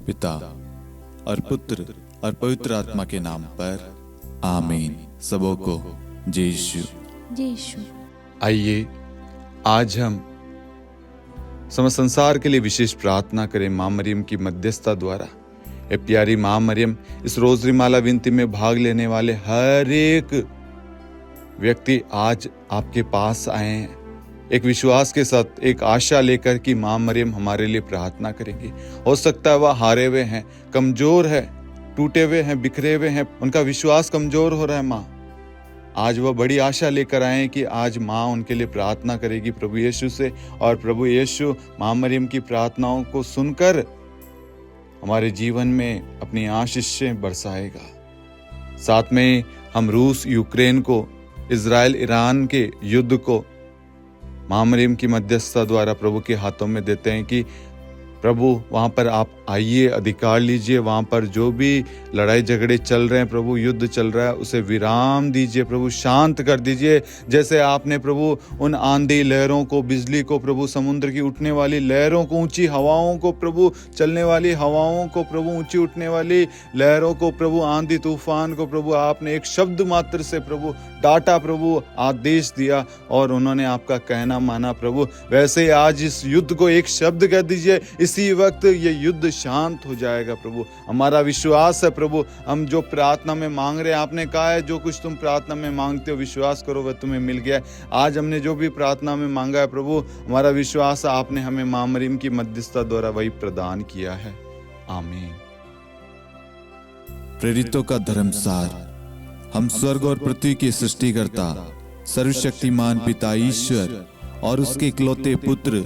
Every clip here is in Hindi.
पिता और पुत्र और पवित्र आत्मा के नाम पर आमीन। सबों को जय यीशु। जय यीशु। आइए आज हम समस्त संसार के लिए विशेष प्रार्थना करें माँ मरियम की मध्यस्थता द्वारा। ए प्यारी माँ मरियम, इस रोजरी माला विनती में भाग लेने वाले हर एक व्यक्ति आज आपके पास आए हैं, एक विश्वास के साथ, एक आशा लेकर कि माँ मरियम हमारे लिए प्रार्थना करेंगी। हो सकता है वह हारे हुए हैं, कमजोर है, टूटे हुए हैं, बिखरे हुए हैं, उनका विश्वास कमजोर हो रहा है। माँ आज वह बड़ी आशा लेकर आए कि आज माँ उनके लिए प्रार्थना करेगी प्रभु यीशु से, और प्रभु यीशु माँ मरियम की प्रार्थनाओं को सुनकर हमारे जीवन में अपनी आशीषें बरसाएगा। साथ में हम रूस यूक्रेन को, इजराइल ईरान के युद्ध को माँ मरियम की मध्यस्थता द्वारा प्रभु के हाथों में देते हैं कि प्रभु वहाँ पर आप आइए, अधिकार लीजिए। वहाँ पर जो भी लड़ाई झगड़े चल रहे हैं, प्रभु युद्ध चल रहा है, उसे विराम दीजिए प्रभु, शांत कर दीजिए। जैसे आपने प्रभु उन आंधी लहरों को, बिजली को, प्रभु समुद्र की उठने वाली लहरों को, ऊंची हवाओं को, प्रभु चलने वाली हवाओं को, प्रभु ऊंची उठने वाली लहरों को, प्रभु आंधी तूफान को, प्रभु आपने एक शब्द मात्र से प्रभु डांटा, प्रभु आदेश दिया और उन्होंने आपका कहना माना। प्रभु वैसे आज इस युद्ध को एक शब्द कह दीजिए, इसी वक्त ये युद्ध शांत हो जाएगा। प्रभु हमारा विश्वास है प्रभु, हम जो प्रार्थना में मांग रहे हैं, आपने कहा है जो कुछ तुम प्रार्थना में मांगते हो विश्वास करो वह तुम्हें मिल गया है। आज हमने जो भी प्रार्थना में मांगा है प्रभु, हमारा विश्वास है आपने हमें माँ मरियम की मध्यस्थता द्वारा वही प्रदान किया है। आमीन। प्रेरितों का धर्मसार। हम स्वर्ग और पृथ्वी के सृष्टिकर्ता सर्वशक्तिमान पिता ईश्वर और उसके इकलौते पुत्र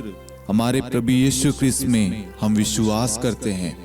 हमारे प्रभु यीशु ख्रिस्त में हम विश्वास करते हैं,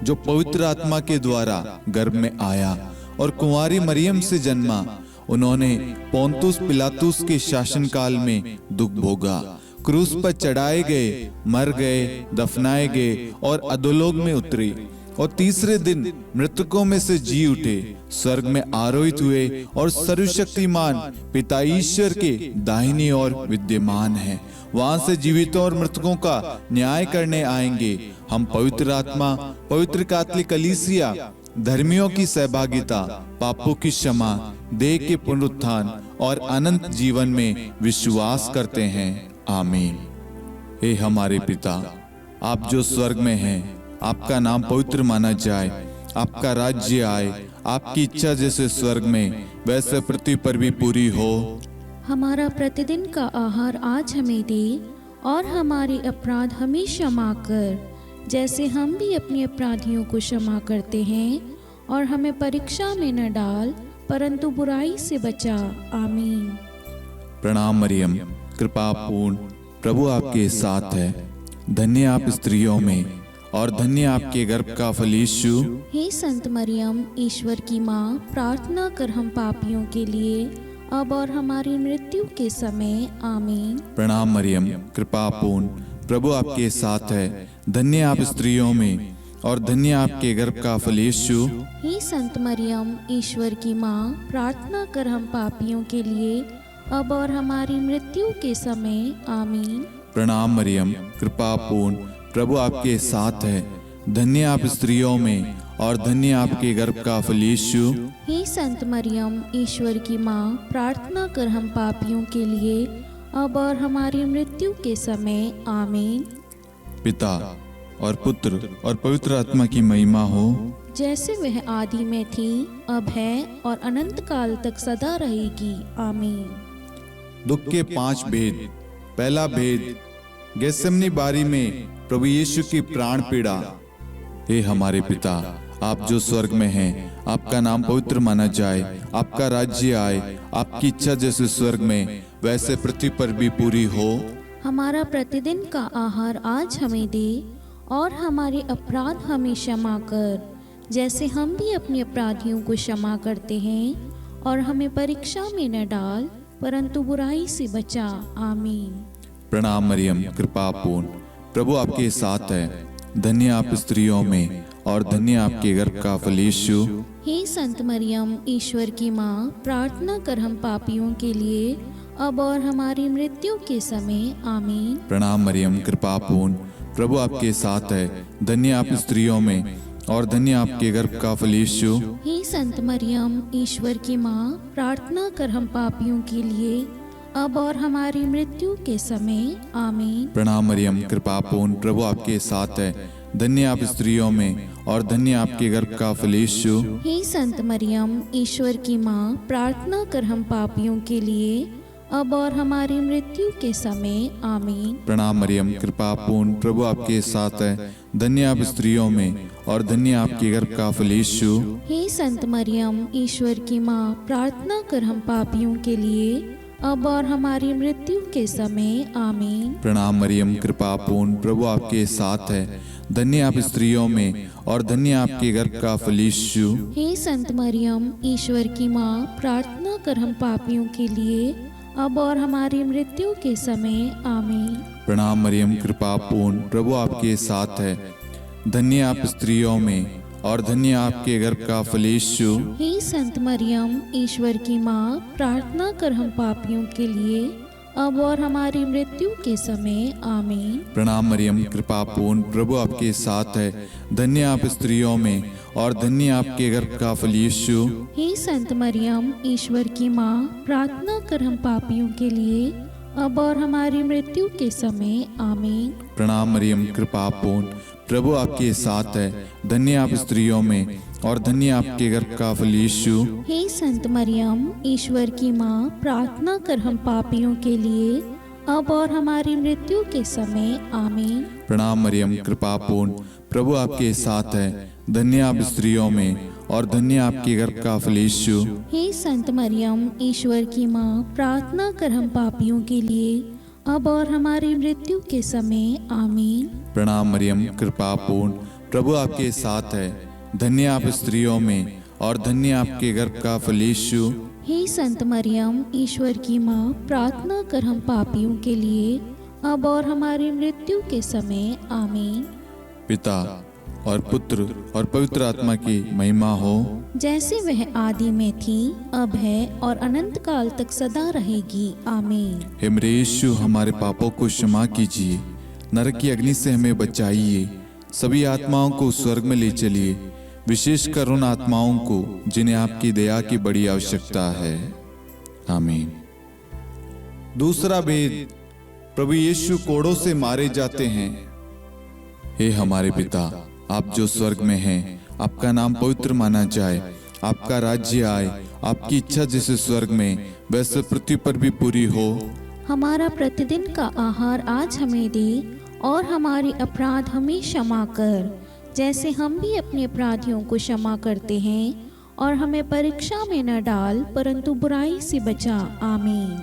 जो पवित्र आत्मा के द्वारा गर्भ में आया और कुंवारी मरियम से जन्मा। उन्होंने पोंतुस पिलातुस के शासनकाल में दुख भोगा, क्रूस पर चढ़ाए गए, मर गए, दफनाए गए और अधोलोक में उतरे और तीसरे दिन मृतकों में से जी उठे, स्वर्ग में आरोहित हुए और सर्वशक्तिमान पिता ईश्वर के दाहिनी ओर विद्यमान हैं। वहां से जीवितों और मृतकों का न्याय करने आएंगे। हम पवित्र आत्मा, पवित्र कैथोलिक कलीसिया, धर्मियों की सहभागिता, पापों की क्षमा, देह के पुनरुत्थान और अनंत जीवन में विश्वास करते हैं। आमीन। हे हमारे पिता, आप जो स्वर्ग में हैं, आपका नाम पवित्र माना जाए, आपका राज्य आए, आपकी इच्छा जैसे स्वर्ग में वैसे पृथ्वी पर भी पूरी हो। हमारा प्रतिदिन का आहार आज हमें दे, और हमारे अपराध हमें क्षमा कर, जैसे हम भी अपने अपराधियों को क्षमा करते हैं, और हमें परीक्षा में न डाल, परंतु बुराई से बचा। आमीन। प्रणाम मरियम, कृपा पूर्ण, प्रभु आपके साथ है। धन्य आप स्त्रियों में और धन्य आपके गर्भ का फल यीशु। हे संत मरियम, ईश्वर की माँ, प्रार्थना कर हम पापियों के लिए, अब और हमारी मृत्यु के समय। आमीन। प्रणाम मरियम, कृपा पूर्ण, प्रभु आपके साथ है। धन्य आप स्त्रियों में और धन्य आपके गर्भ का फल यीशु। हे संत मरियम, ईश्वर की माँ, प्रार्थना कर हम पापियों के लिए, अब और हमारी मृत्यु के समय। आमीन। प्रणाम मरियम, कृपा पूर्ण, प्रभु आपके साथ है। धन्य आप स्त्रियों में और धन्य आपके गर्भ का फल यीशु। हे संत मरियम, ईश्वर की माँ, प्रार्थना कर हम पापियों के लिए, अब और हमारी मृत्यु के समय। आमीन। पिता और पुत्र और पवित्र आत्मा की महिमा हो, जैसे वह आदि में थी, अब है और अनंत काल तक सदा रहेगी। आमीन। दुख के 5 भेद। पहला भेद, गेत्सेमनी बारी में प्रभु यीशु की प्राण पीड़ा। हे हमारे पिता, आप जो स्वर्ग में हैं, आपका नाम पवित्र माना जाए, आपका राज्य आए, आपकी इच्छा जैसे स्वर्ग में वैसे पृथ्वी पर भी पूरी हो। हमारा प्रतिदिन का आहार आज हमें दे, और हमारे अपराध हमें क्षमा कर, जैसे हम भी अपने अपराधियों को क्षमा करते हैं, और हमें परीक्षा में न डाल, परंतु बुराई से बचा। आमीन। प्रणाम मरियम, कृपा पूर्ण, प्रभु आपके साथ है। धन्य आप स्त्रियों में और धन्य आपके गर्भ का फल यीशु। हे संत मरियम, ईश्वर की माँ, प्रार्थना कर हम पापियों के लिए, अब और हमारी मृत्यु के समय। आमीन। प्रणाम मरियम, कृपा पूर्ण, प्रभु आपके साथ है। धन्य आप स्त्रियों में और धन्य आपके गर्भ का फल यीशु। हे संत मरियम, ईश्वर की माँ, प्रार्थना कर हम पापियों के लिए, अब और हमारी मृत्यु के समय। आमीन। प्रणाम मरियम, कृपा पूर्ण, प्रभु आपके साथ है। धन्य आप स्त्रियों में और धन्य आपके गर्भ का फल यीशु। हे संत मरियम, ईश्वर की माँ, प्रार्थना कर हम पापियों के लिए, अब और हमारी मृत्यु के समय। आमीन। प्रणाम मरियम, कृपा पूर्ण, प्रभु आपके साथ है। धन्य आप स्त्रियों में और धन्य आपके गर्भ का फल यीशु। हे संत मरियम, ईश्वर की माँ, प्रार्थना कर हम पापियों के लिए, अब और हमारी मृत्यु के समय। आमीन। प्रणाम मरियम, कृपा पूर्ण, प्रभु आपके साथ है। धन्य आप स्त्रियों में और धन्य आपके गर्भ का फल यीशु। हे संत मरियम, ईश्वर की माँ, प्रार्थना कर हम पापियों के लिए, अब और हमारी मृत्यु के समय। आमीन। प्रणाम मरियम, कृपा पूर्ण, प्रभु आपके साथ है। धन्य आप स्त्रियों में और धन्य आपके गर्भ का फल यीशु। हे संत मरियम, ईश्वर की माँ, प्रार्थना कर हम पापियों के लिए, अब और हमारी मृत्यु के समय। आमीन। प्रणाम मरियम, कृपा पूर्ण, प्रभु आपके साथ है। धन्य आप स्त्रियों में और धन्य आपके गर्भ का फल यीशु। हे संत मरियम, ईश्वर की माँ, प्रार्थना कर हम पापियों के लिए, अब और हमारी मृत्यु के समय। आमीन। प्रणाम मरियम, कृपा पूर्ण, प्रभु आपके साथ है। धन्य आप स्त्रियों में और धन्य आपके गर्भ का फल यीशु। हे संत मरियम, ईश्वर की माँ, प्रार्थना कर हम पापियों के लिए, अब और हमारी मृत्यु के समय। आमीन। प्रणाम मरियम, कृपा पूर्ण, प्रभु आपके साथ है। धन्य आप स्त्रियों में और धन्य आपके गर्भ का फल यीशु। हे संत मरियम, ईश्वर की माँ, प्रार्थना कर हम पापियों के लिए, अब और हमारी मृत्यु के समय। आमीन। प्रणाम मरियम, कृपा पूर्ण, प्रभु आपके साथ है। धन्य आप स्त्रियों में और धन्य आपके गर्भ का फल यीशु। हे संत मरियम, ईश्वर की माँ, प्रार्थना कर हम पापियों के लिए, अब और हमारी मृत्यु के समय। आमीन। पिता और पुत्र और पवित्र आत्मा की महिमा हो, जैसे वह आदि में थी, अब है और अनंत काल तक सदा रहेगी। आमीन। हे मेरे यीशु, हमारे पापों को क्षमा कीजिए, नरक की अग्नि से हमें बचाइए, सभी आत्माओं को स्वर्ग में ले चलिए, विशेषकर उन आत्माओं को जिन्हें आपकी दया की बड़ी आवश्यकता है। आमीन। दूसरा भेद, प्रभु यीशु कोड़ों से मारे जाते हैं। हे हमारे पिता, आप जो स्वर्ग में हैं, आपका नाम पवित्र माना जाए, आपका राज्य आए, आपकी इच्छा जैसे स्वर्ग में वैसे पृथ्वी पर भी पूरी हो। हमारा प्रतिदिन का आहार आज हमें दे, और हमारे अपराध हमें क्षमा कर, जैसे हम भी अपने अपराधियों को क्षमा करते हैं, और हमें परीक्षा में न डाल, परंतु बुराई से बचा। आमीन।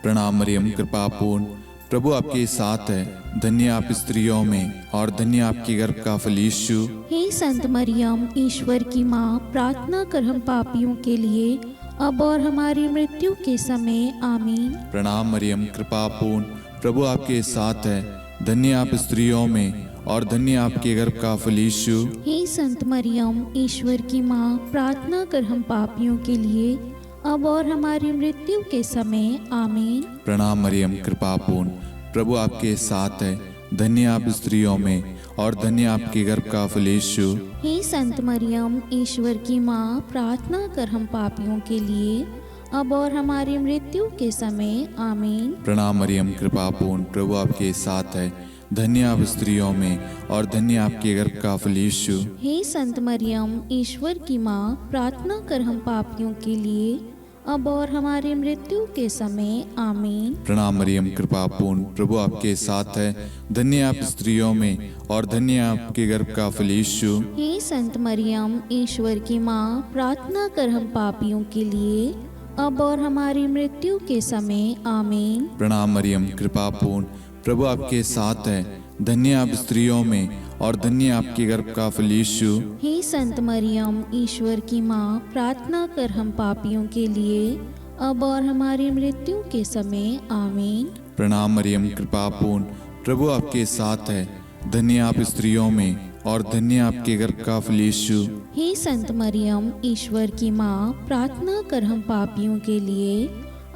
प्रणाम मरियम, कृपा पूर्ण, प्रभु आपके साथ है। धन्य आप स्त्रियों में और धन्य आपके गर्भ का फल यीशु। हे संत मरियम, ईश्वर की माँ, प्रार्थना कर हम पापियों के लिए, अब और हमारी मृत्यु के समय। आमीन। प्रणाम मरियम, कृपा पूर्ण, प्रभु आपके साथ है। धन्य आप स्त्रियों में और धन्य आपके गर्भ का फल यीशु। हे संत मरियम, ईश्वर की माँ, प्रार्थना कर हम पापियों के लिए, अब और हमारी मृत्यु के समय। आमीन। प्रणाम मरियम, कृपा पूर्ण, प्रभु आपके साथ है। धन्य आप स्त्रियों में और धन्य आपके गर्भ का फल यीशु। हे संत मरियम, ईश्वर की माँ, प्रार्थना कर हम पापियों के लिए, अब और हमारी मृत्यु के समय। आमीन। प्रणाम मरियम, कृपा पूर्ण, प्रभु आपके साथ है। धन्य आप स्त्रियों में और धन्य आपके गर्भ का फल यीशु। हे संत मरियम, ईश्वर की माँ, प्रार्थना कर हम पापियों के लिए, अब और हमारी मृत्यु के समय। आमीन। प्रणाम मरियम, कृपा पूर्ण, प्रभु आपके साथ है। धन्य आप स्त्रियों में और धन्य आपके गर्भ का फल यीशु। हे संत मरियम, ईश्वर की माँ, प्रार्थना कर हम पापियों के लिए, अब और हमारी मृत्यु के समय। आमीन। प्रणाम मरियम, कृपा पूर्ण, प्रभु आपके साथ है। धन्य आप स्त्रियों में और धन्य आपके गर्भ का फल यीशु। हे संत मरियम, ईश्वर की माँ, प्रार्थना कर हम पापियों के लिए, अब और हमारी मृत्यु के समय। आमीन। प्रणाम मरियम, कृपा पूर्ण, प्रभु आपके साथ है। धन्य आप स्त्रियों में और धन्य आपके गर्भ का फल यीशु। हे संत मरियम, ईश्वर की माँ, प्रार्थना कर हम पापियों के लिए,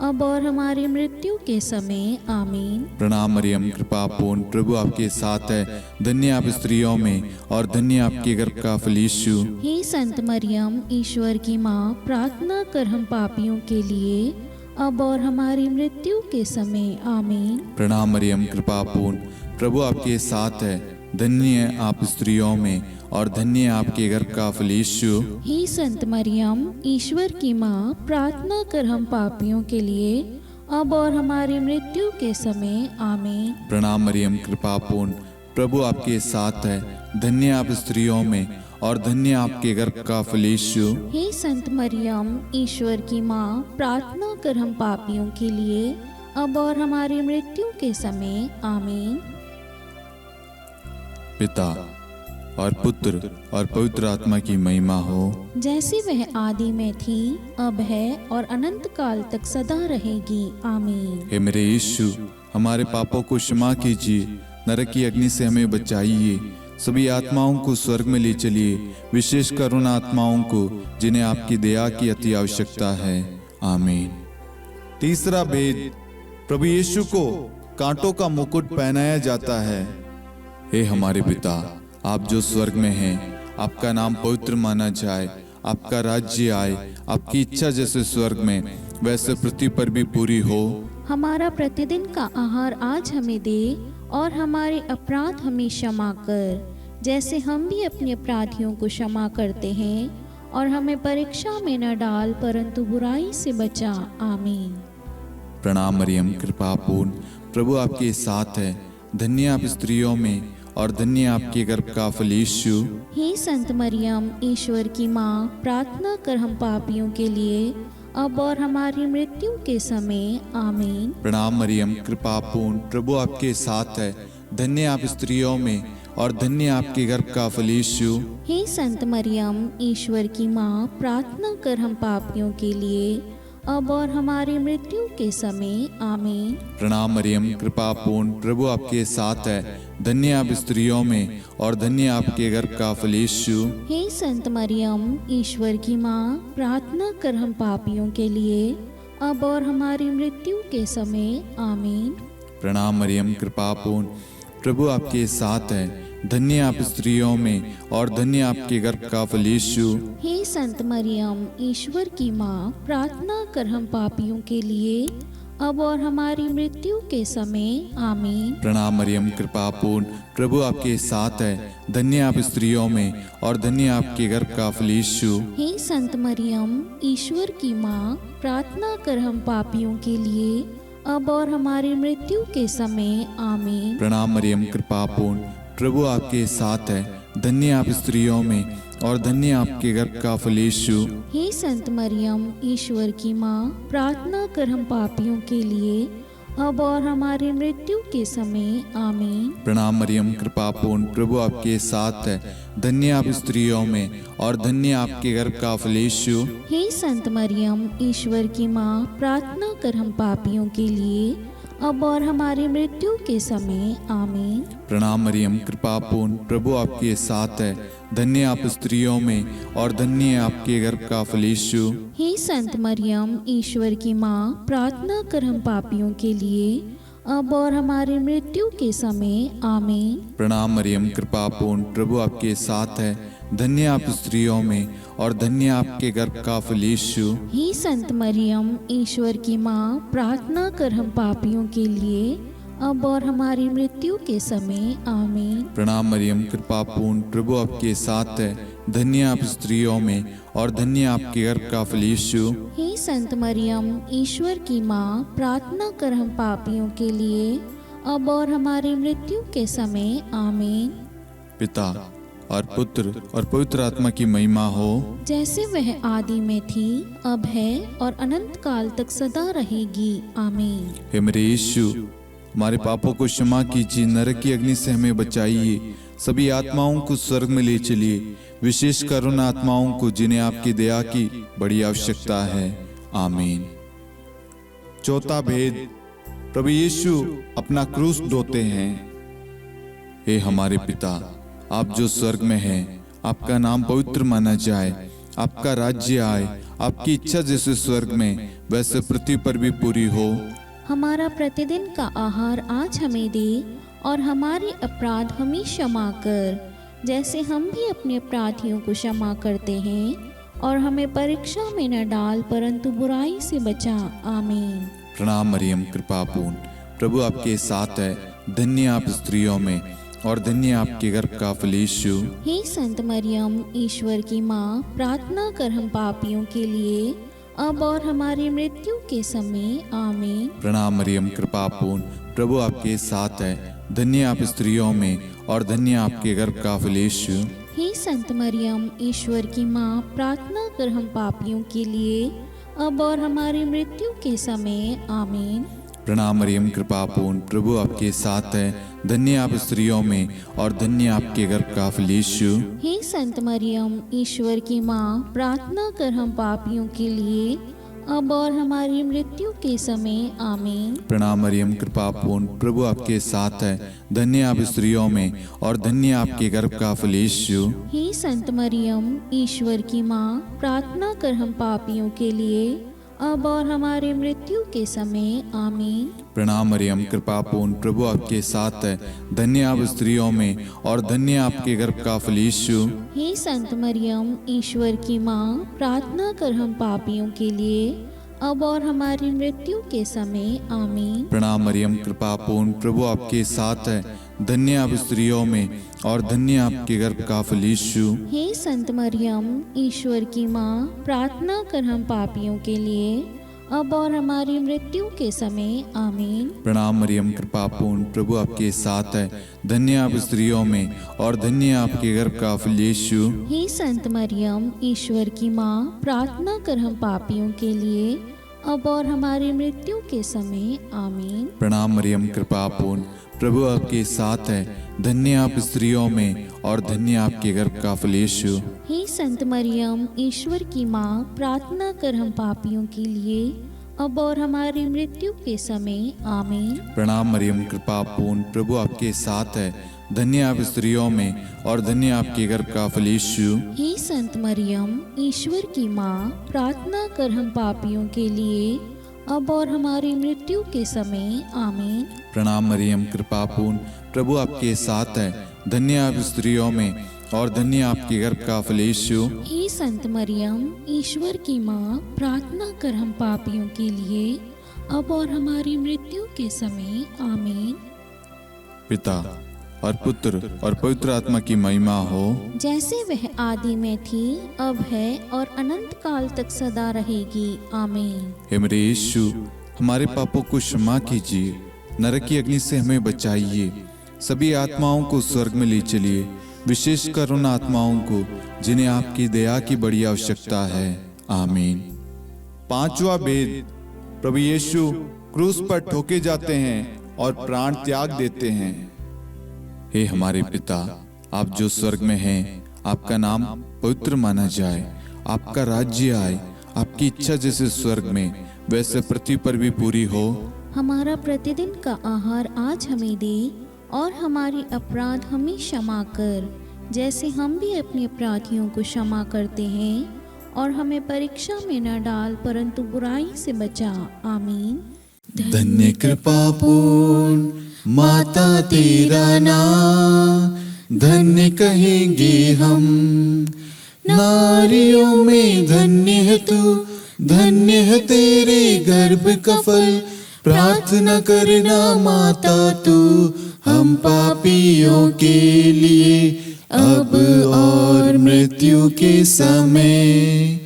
अब और हमारी मृत्यु के समय आमीन। प्रणाम मरियम, कृपा पूर्ण, प्रभु आपके साथ है। धन्य आप स्त्रियों में और धन्य आपके गर्भ का फल यीशु। हे संत मरियम, ईश्वर की माँ, प्रार्थना कर हम पापियों के लिए, अब और हमारी मृत्यु के समय आमीन। प्रणाम मरियम, कृपा पूर्ण, प्रभु आपके साथ है। धन्य आप स्त्रियों में और धन्य आपके गर्भ का फल यीशु। हे संत मरियम, ईश्वर की माँ, प्रार्थना कर हम पापियों के लिए, अब और हमारी मृत्यु के समय आमीन। प्रणाम मरियम, कृपा पूर्ण, प्रभु आपके साथ है। धन्य आप स्त्रियों में और धन्य आपके गर्भ का फल यीशु। हे संत मरियम, ईश्वर की माँ, प्रार्थना कर हम पापियों के लिए, अब और हमारी मृत्यु के समय आमीन। पिता और पुत्र और पवित्र आत्मा की महिमा हो, जैसे वह आदि में थी, अब है और अनंत काल तक सदा रहेगी आमीन। हे मेरे यीशु, हमारे पापों को क्षमा कीजिए, नरक की अग्नि से हमें बचाइए, सभी आत्माओं को स्वर्ग में ले चलिए, विशेषकर उन आत्माओं को जिन्हें आपकी दया की अति आवश्यकता है। आमीन। तीसरा भेद, प्रभु यीशु को कांटों का मुकुट पहनाया जाता है। हे हमारे पिता, आप जो स्वर्ग में हैं, आपका नाम पवित्र माना जाए, आपका राज्य आए, आपकी इच्छा जैसे स्वर्ग में वैसे पृथ्वी पर भी पूरी हो। हमारा प्रतिदिन का आहार आज हमें दे, और हमारे अपराध हमें क्षमा कर, जैसे हम भी अपने अपराधियों को क्षमा करते हैं, और हमें परीक्षा में न डाल, परंतु बुराई से बचा। आमीन। प्रणाम मरियम, कृपा पूर्ण, प्रभु आपके साथ है। धन्य आप स्त्रियों में और धन्य आपके गर्भ का फल यीशु। हे संत मरियम, ईश्वर की माँ, प्रार्थना कर हम पापियों के लिए, अब और हमारी मृत्यु के समय आमीन। प्रणाम मरियम, कृपा पूर्ण, प्रभु आपके साथ है। धन्य आप स्त्रियों में और धन्य आपके गर्भ का फल यीशु। हे संत मरियम, ईश्वर की माँ, प्रार्थना कर हम पापियों के लिए, अब और हमारी मृत्यु के समय आमीन। प्रणाम मरियम, कृपा पूर्ण, प्रभु आपके साथ है। धन्य आप स्त्रियों में और धन्य आपके गर्भ का फल यीशु। हे संत मरियम, ईश्वर की माँ, प्रार्थना कर हम पापियों के लिए, अब और हमारी मृत्यु के समय आमीन। प्रणाम मरियम, कृपा पूर्ण, प्रभु आपके साथ है। धन्य आप स्त्रियों में और धन्य आपके गर्भ का फल यीशु। हे संत मरियम, ईश्वर की माँ, प्रार्थना कर हम पापियों के लिए, अब और हमारी मृत्यु के समय आमीन। प्रणाम मरियम, कृपा पूर्ण, प्रभु आपके साथ है। धन्य आप स्त्रियों में और धन्य आपके गर्भ का फल यीशु। हे संत मरियम, ईश्वर की माँ, प्रार्थना कर हम पापियों के लिए, अब और हमारी मृत्यु के समय आमीन। प्रणाम मरियम, कृपा पूर्ण, प्रभु आपके साथ है। धन्य आप स्त्रियों में और धन्य आपके गर्भ का फल यीशु। हे संत मरियम, ईश्वर की माँ, प्रार्थना कर हम पापियों के लिए, अब और हमारी मृत्यु के समय आमीन। प्रणाम मरियम, कृपा पूर्ण, प्रभु आपके साथ है। धन्य आप स्त्रियों में और धन्य आपके गर्भ का फल यीशु। हे संत मरियम, ईश्वर की माँ, प्रार्थना कर हम पापियों के लिए, अब और हमारी मृत्यु के समय आमीन। प्रणाम मरियम, कृपा पूर्ण, प्रभु आपके साथ है। धन्य आप स्त्रियों में और धन्य आपके गर्भ का फल यीशु। हे संत मरियम, ईश्वर की माँ, प्रार्थना कर हम पापियों के लिए, अब और हमारी मृत्यु के समय आमीन। प्रणाम मरियम, कृपा पूर्ण, प्रभु आपके साथ है। धन्य आप स्त्रियों में और धन्य आपके गर्भ का फल यीशु। हे संत मरियम, ईश्वर की माँ, प्रार्थना कर हम पापियों के लिए, अब और हमारी मृत्यु के समय आमीन। प्रणाम मरियम, कृपा पूर्ण, प्रभु आपके साथ है। धन्य आप स्त्रियों में और धन्य आपके गर्भ का फल यीशु। हे संत मरियम, ईश्वर की माँ, प्रार्थना कर हम पापियों के लिए, अब और हमारी मृत्यु के समय आमीन। पिता और पुत्र और पवित्र आत्मा की महिमा हो, जैसे वह आदि में थी, अब है और अनंत काल तक सदा रहेगी आमीन। हे मेरे यीशु, हमारे पापों को क्षमा कीजिए, नरक की अग्नि से हमें बचाइए, सभी आत्माओं को स्वर्ग में ले चलिए, विशेषकर उन आत्माओं को जिन्हें आपकी दया की बड़ी आवश्यकता है। आमीन। चौथा भेद, प्रभु यीशु अपना क्रूस ढोते हैं। हे हमारे पिता, आप जो स्वर्ग में हैं, आपका नाम पवित्र माना जाए, आपका राज्य आए, आपकी इच्छा जैसे स्वर्ग में वैसे पृथ्वी पर भी पूरी हो। हमारा प्रतिदिन का आहार आज हमें दे, और हमारे अपराध हमें क्षमा कर, जैसे हम भी अपने अपराधियों को क्षमा करते हैं, और हमें परीक्षा में न डाल परंतु बुराई से बचा। आमीन। प्रणाम मरियम, कृपा पूर्ण, प्रभु आपके साथ है। धन्य आप स्त्रियों में और धन्य आपके गर्भ का फल यीशु। हे संत मरियम, ईश्वर की माँ, प्रार्थना कर हम पापियों के लिए, अब और हमारी मृत्यु के समय। आमीन। प्रणाम मरियम, कृपा पूर्ण, प्रभु आपके साथ है। धन्य आप स्त्रियों में और धन्य आपके गर्भ का फल यीशु। हे संत मरियम, ईश्वर की माँ, प्रार्थना कर हम पापियों के लिए, अब और हमारी मृत्यु के समय। आमीन। प्रणाम मरियम, कृपा पूर्ण, प्रभु आपके साथ है। धन्य आप स्त्रियों में और धन्य आपके गर्भ का फल यीशु। हे संत मरियम, ईश्वर की माँ, प्रार्थना कर हम पापियों के लिए, अब और हमारी मृत्यु के समय। आमीन। प्रणाम मरियम, कृपा पूर्ण, प्रभु आपके साथ है। धन्य आप स्त्रियों में और धन्य आपके गर्भ का फल यीशु। हे संत मरियम, ईश्वर की माँ, प्रार्थना कर हम पापियों के लिए, अब और हमारी मृत्यु के समय। आमीन। प्रणाम मरियम, कृपा पूर्ण, प्रभु आपके साथ है। धन्य आप स्त्रियों में और धन्य आपके गर्भ का फल यीशु। हे संत मरियम, ईश्वर की माँ, प्रार्थना कर हम पापियों के लिए, अब और हमारी मृत्यु के समय। आमीन। प्रणाम मरियम, कृपा पूर्ण, प्रभु आपके साथ है। धन्य आप स्त्रियों में और धन्य आपके गर्भ का फल यीशु। हे संत मरियम, ईश्वर की माँ, प्रार्थना कर हम पापियों के लिए, अब और हमारी मृत्यु के समय। आमीन। प्रणाम मरियम, कृपा पूर्ण, प्रभु आपके साथ है। धन्य आप स्त्रियों में और धन्य आपके गर्भ का फल यीशु। हे संत मरियम, ईश्वर की माँ, प्रार्थना कर हम पापियों के लिए, अब और हमारी मृत्यु के समय। आमीन। प्रणाम मरियम, कृपा पूर्ण, प्रभु आपके साथ है। धन्य आप स्त्रियों में और धन्य आपके गर्भ का फल यीशु। हे संत मरियम, ईश्वर की माँ, प्रार्थना कर हम पापियों के लिए, अब और हमारी मृत्यु के समय। आमीन। प्रणाम मरियम, कृपा पूर्ण, प्रभु आपके साथ है। धन्य आप स्त्रियों में और धन्य आपके गर्भ का फल यीशु। हे संत मरियम, ईश्वर की माँ, प्रार्थना कर हम पापियों के लिए, अब और हमारी मृत्यु के समय। आमीन। प्रणाम मरियम, कृपा पूर्ण, प्रभु आपके साथ है। धन्य आप स्त्रियों में और धन्य आपके गर्भ का फल यीशु। हे संत मरियम, ईश्वर की माँ, प्रार्थना कर हम पापियों के लिए, अब और हमारी मृत्यु के समय। आमीन। पिता और पुत्र और पवित्र आत्मा की महिमा हो, जैसे वह आदि में थी, अब है और अनंत काल तक सदा रहेगी। आमीन। हे मेरे यीशु, हमारे पापों को क्षमा कीजिए, नरक की अग्नि से हमें बचाइए, सभी आत्माओं को स्वर्ग में ले चलिए, विशेषकर उन आत्माओं को जिन्हें आपकी दया की बड़ी आवश्यकता है। आमीन। पांचवा भेद, प्रभु यीशु क्रूस पर ठोके जाते हैं और प्राण त्याग देते हैं। हे हमारे पिता, आप जो स्वर्ग में हैं, आपका नाम पवित्र माना जाए, आपका राज्य आए, आपकी इच्छा जैसे स्वर्ग में वैसे पृथ्वी पर भी पूरी हो। हमारा प्रतिदिन का आहार आज हमें दे, और हमारे अपराध हमें क्षमा कर, जैसे हम भी अपने अपराधियों को क्षमा करते हैं, और हमें परीक्षा में न डाल परंतु बुराई से बचा। आमीन। धन्य कृपा पूर्ण माता तेरा नाम, धन्य कहेंगे हम, नारियों में धन्य है तू, धन्य है तेरे गर्भ का फल। प्रार्थना करना माता तू हम पापियों के लिए, अब और मृत्यु के समय।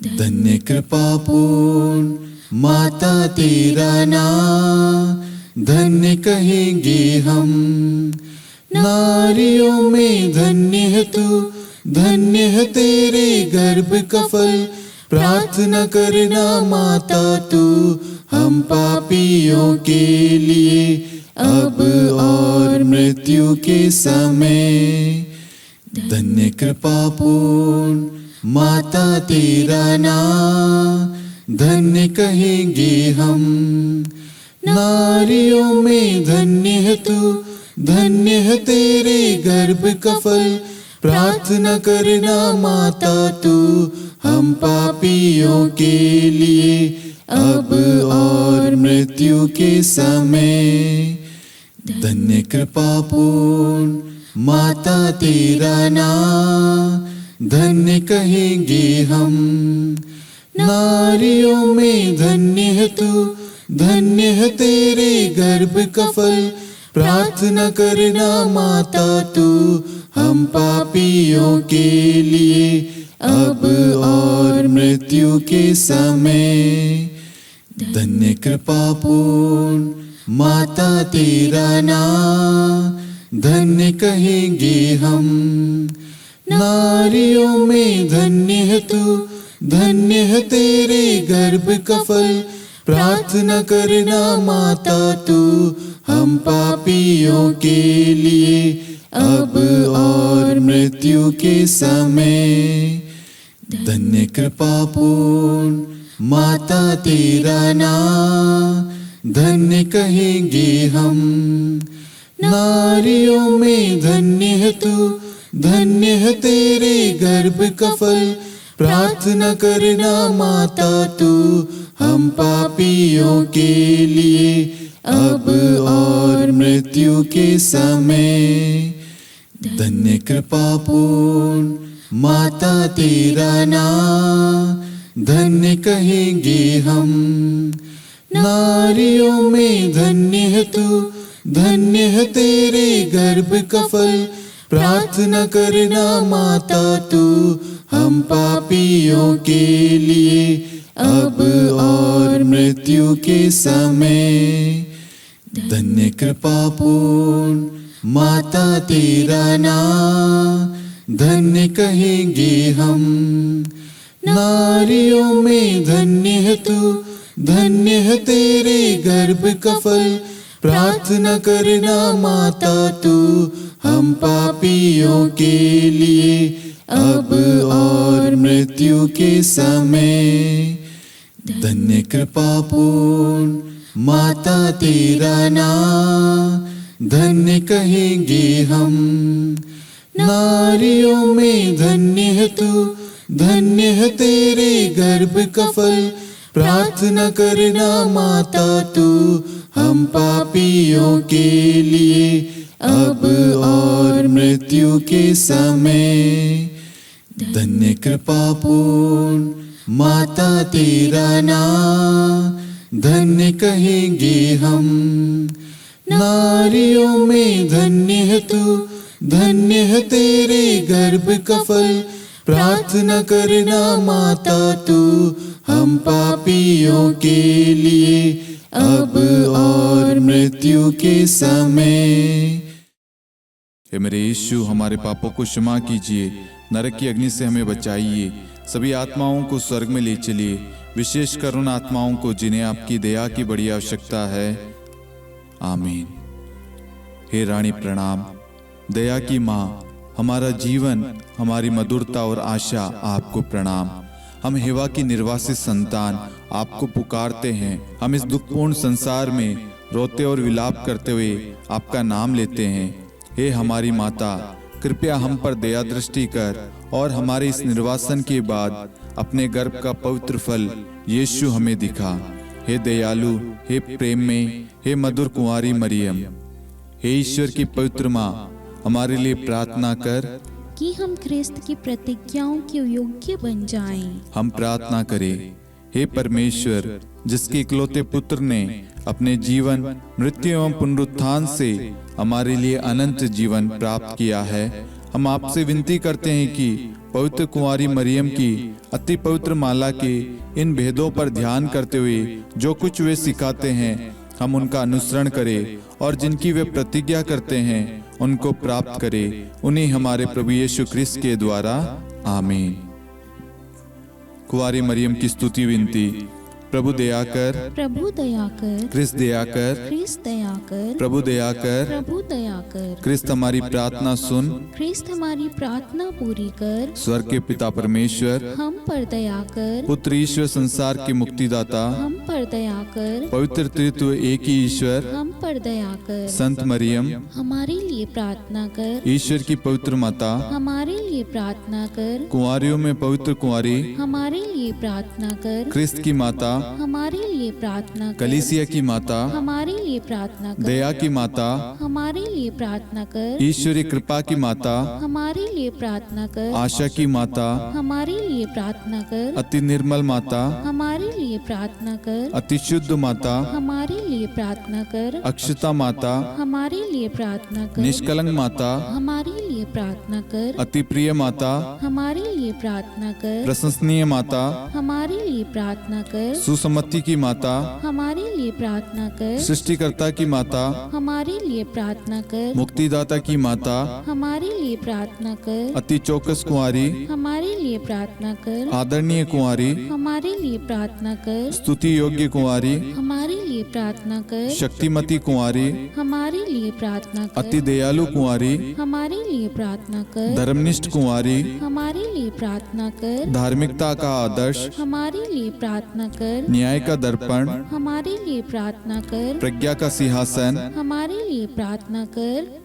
धन्य कृपा पूर्ण माता तेरा नाम, धन्य कहेंगे हम, नारियों में धन्य है तू, धन्य है तेरे गर्भ का फल। प्रार्थना करना माता तू हम पापियों के लिए, अब और मृत्यु के समय। धन्य कृपा पूर्ण माता तेरा नाम, धन्य कहेंगे हम, नारियों में धन्य है तू, धन्य है तेरे गर्भ का फल। प्रार्थना करना माता तू हम पापियों के लिए अब और मृत्यु के समय। धन्य कृपा पूर्ण माता तेरा नाम धन्य कहेंगे हम। नारियों में धन्य है तू, धन्य है तेरे गर्भ का फल। प्रार्थना करना माता तू हम पापियों के लिए अब और मृत्यु के समय। धन्य कृपा पूर्ण माता तेरा नाम धन्य कहेंगे हम। नारियों में धन्य है तू, धन्य है तेरे गर्भ का फल। प्रार्थना करना माता तू हम पापियों के लिए अब और मृत्यु के समय। धन्य कृपा पूर्ण माता तेरा नाम धन्य कहेंगे हम। नारियों में धन्य है तू, धन्य है तेरे गर्भ का फल। प्रार्थना करना माता तू हम पापियों के लिए अब और मृत्यु के समय। धन्य कृपा पूर्ण माता तेरा नाम धन्य कहेंगे हम। नारियों में धन्य है तू, धन्य है तेरे गर्भ का फल। प्रार्थना करना माता तू हम पापियों के लिए अब और मृत्यु के समय। धन्य कृपा पूर्ण माता तेरा नाम धन्य कहेंगे हम। नारियों में धन्य है तू, धन्य है तेरे गर्भ का फल। प्रार्थना करना माता तू हम पापियों के लिए अब और मृत्यु के समय। धन्य कृपा पूर्ण माता तेरा नाम धन्य कहेंगे हम। नारियों में धन्य है तू, धन्य है तेरे गर्भ का फल। प्रार्थना करना माता तू हम पापियों के लिए अब और मृत्यु के समय। धन्य कृपा पूर्ण माता तेरा नाम धन्य कहेंगे हम। नारियों में धन्य है तू, धन्य है तेरे गर्भ का फल। प्रार्थना करना माता तू हम पापियों के लिए अब और मृत्यु के समय। हे मेरे यीशु, हमारे पापों को क्षमा कीजिए, नरक की अग्नि से हमें बचाइए, सभी आत्माओं को स्वर्ग में ले चलिए, विशेषकर उन आत्माओं को जिन्हें आपकी दया की बड़ी आवश्यकता है। आमीन। हे रानी प्रणाम, दया की माँ, हमारा जीवन, हमारी मधुरता और आशा आपको प्रणाम। हम हेवा की निर्वासित संतान आपको पुकारते हैं। हम इस दुखपूर्ण संसार में रोते और विलाप करते हुए आपका नाम लेते हैं। हे हमारी माता, कृपया हम पर दया दृष्टि कर और हमारे इस निर्वासन के बाद अपने गर्भ का पवित्र फल यीशु हमें दिखा। हे दयालु, हे प्रेम में, हे मधुर कुंवारी मरियम, हे ईश्वर की पवित्र माँ, हमारे लिए प्रार्थना कर कि हम ख्रिस्त की प्रतिज्ञाओं के योग्य बन जाएं। हम प्रार्थना करें। हे परमेश्वर, जिसके इकलौते पुत्र ने अपने जीवन, मृत्यु एवं पुनरुत्थान से हमारे लिए अनंत जीवन प्राप्त किया है, हम आपसे विनती करते हैं कि पवित्र कुंवारी मरियम की अति पवित्र माला के इन भेदों पर ध्यान करते हुए जो कुछ वे सिखाते हैं, हम उनका अनुसरण करें और जिनकी वे प्रतिज्ञा करते हैं उनको प्राप्त करें। उन्हीं हमारे प्रभु यीशु ख्रिस्त के द्वारा। आमीन। कुंवारी मरियम की स्तुति विनती। प्रभु दया कर, प्रभु दया कर, क्रिस्त दया कर, ख्रिस्त दया कर, प्रभु दया कर, प्रभु दया कर, क्रिस्त हमारी प्रार्थना सुन। ख्रिस्त हमारी प्रार्थना पूरी कर, स्वर्ग के पिता परमेश्वर, हम पर दया कर, पुत्र ईश्वर संसार के मुक्तिदाता, हम पर दया कर, पवित्र तृत्व एक ही ईश्वर, हम पर दया कर, संत मरियम, हमारे लिए प्रार्थना कर, ईश्वर की पवित्र माता, हमारे लिए प्रार्थना कर, कुंवारियों में पवित्र कुंवारी, हमारे लिए प्रार्थना कर, क्रिस्त की माता, हमारे लिए प्रार्थना कर, कलीसिया की माता, हमारे लिए प्रार्थना कर, दया की माता, हमारे लिए प्रार्थना कर, ईश्वरी कृपा की माता, हमारे लिए प्रार्थना कर, आशा की माता, हमारे लिए प्रार्थना कर, अति निर्मल माता, हमारे लिए प्रार्थना कर, अति शुद्ध माता, हमारे लिए प्रार्थना कर, अक्षता माता, हमारे लिए प्रार्थना कर, निष्कलंक माता, हमारे लिए प्रार्थना कर, अति प्रिय माता, हमारे लिए प्रार्थना कर, प्रशंसनीय माता, हमारे लिए प्रार्थना कर, सुसम्मति की माता, हमारे लिए प्रार्थना कर, सृष्टिकर्ता की माता, हमारे लिए प्रार्थना कर, मुक्तिदाता की माता, हमारे लिए प्रार्थना कर, अति चौकस कुंवारी, हमारे लिए प्रार्थना कर, आदरणीय कुंवारी, हमारे लिए प्रार्थना कर, स्तुति योग्य कुंवारी, हमारे लिए प्रार्थना कर, शक्तिमती कुंवारी, हमारे लिए प्रार्थना अति कर, दयालु कुंवारी, हमारे लिए प्रार्थना कर, धर्मनिष्ठ कुंवारी, हमारे लिए प्रार्थना कर, धार्मिकता का आदर्श, हमारे लिए प्रार्थना कर, न्याय का दर्पण, हमारे लिए प्रार्थना कर, प्रज्ञा का सिंहासन, हमारे लिए प्रार्थना कर,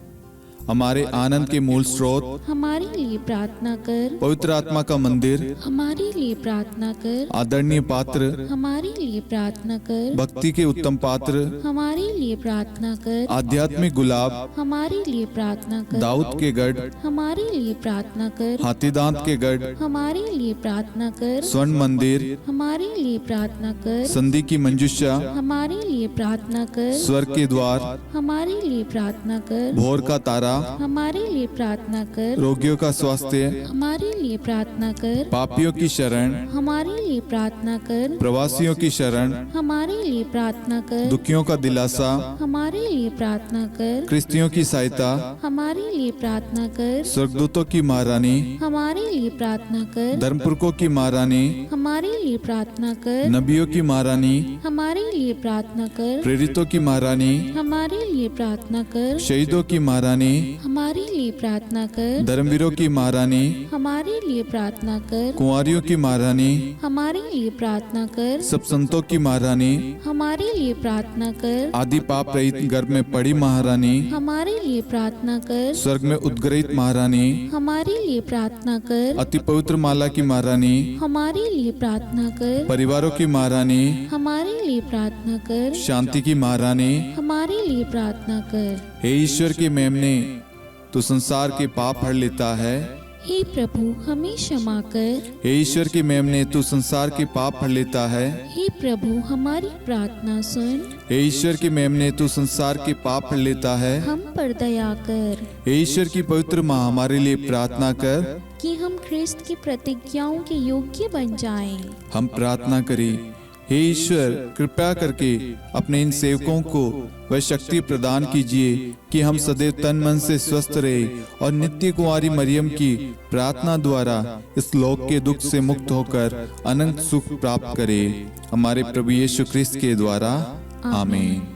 हमारे आनंद के मूल स्रोत, हमारे लिए प्रार्थना कर, पवित्र आत्मा का मंदिर, हमारे लिए प्रार्थना कर, आदरणीय पात्र, हमारे लिए प्रार्थना कर, भक्ति के उत्तम पात्र, हमारे लिए प्रार्थना कर, आध्यात्मिक गुलाब, हमारे लिए प्रार्थना कर, दाऊद के गढ़, हमारे लिए प्रार्थना कर, हाथीदांत के गढ़, हमारे लिए प्रार्थना कर, स्वर्ण मंदिर, हमारे लिए प्रार्थना कर, संधि की मंजुषा, हमारे लिए प्रार्थना कर, स्वर्ग के द्वार, हमारे लिए प्रार्थना कर, भोर का तारा, हमारे लिए प्रार्थना कर, रोगियों का स्वास्थ्य, हमारे लिए प्रार्थना कर, पापियों की शरण, हमारे लिए प्रार्थना कर, प्रवासियों की शरण, हमारे लिए प्रार्थना कर, दुखियों का दिलासा, हमारे लिए प्रार्थना कर, क्रिस्तियों की सहायता, हमारे लिए प्रार्थना कर, स्वर्गदूतों की महारानी, हमारे लिए प्रार्थना कर, धर्मपुरखों की महारानी, हमारे लिए प्रार्थना कर, नबियों की महारानी, हमारे लिए प्रार्थना कर, प्रेरितों की महारानी, हमारे लिए प्रार्थना कर, शहीदों की महारानी, हमारे लिए प्रार्थना कर, धर्मवीरों की महारानी, हमारे लिए प्रार्थना कर, कुंवारियों की महारानी, हमारे लिए प्रार्थना कर, सब संतों की महारानी, हमारे लिए प्रार्थना कर, आदि पाप रहित गर्भ में पड़ी महारानी, हमारे लिए प्रार्थना कर, स्वर्ग में उद्गृहित महारानी, हमारे लिए प्रार्थना कर, अति पवित्र माला की महारानी, हमारे लिए प्रार्थना कर, परिवारों की महारानी, हमारे लिए प्रार्थना कर, शांति की महारानी, हमारे लिए प्रार्थना कर। हे ईश्वर के मेमने, तू संसार के पाप हर लेता है। हे प्रभु हमें क्षमा कर। हे ईश्वर के मेमने, तू संसार के पाप हर लेता है। हे प्रभु हमारी प्रार्थना सुन। हे ईश्वर के मेमने, तू संसार के पाप हर लेता है। हम पर दया कर हे ईश्वर की पवित्र माँ, हमारे लिए प्रार्थना कर कि हम ख्रिस्त की प्रतिज्ञाओं के योग्य बन जाएं। हम प्रार्थना करें। हे ईश्वर, कृपया करके अपने इन सेवकों को वह शक्ति प्रदान कीजिए कि हम सदैव तन मन से स्वस्थ रहे और नित्य कुंवारी मरियम की प्रार्थना द्वारा इस लोक के दुख से मुक्त होकर अनंत सुख प्राप्त करें। हमारे प्रभु यीशु ख्रिस्त के द्वारा आमीन।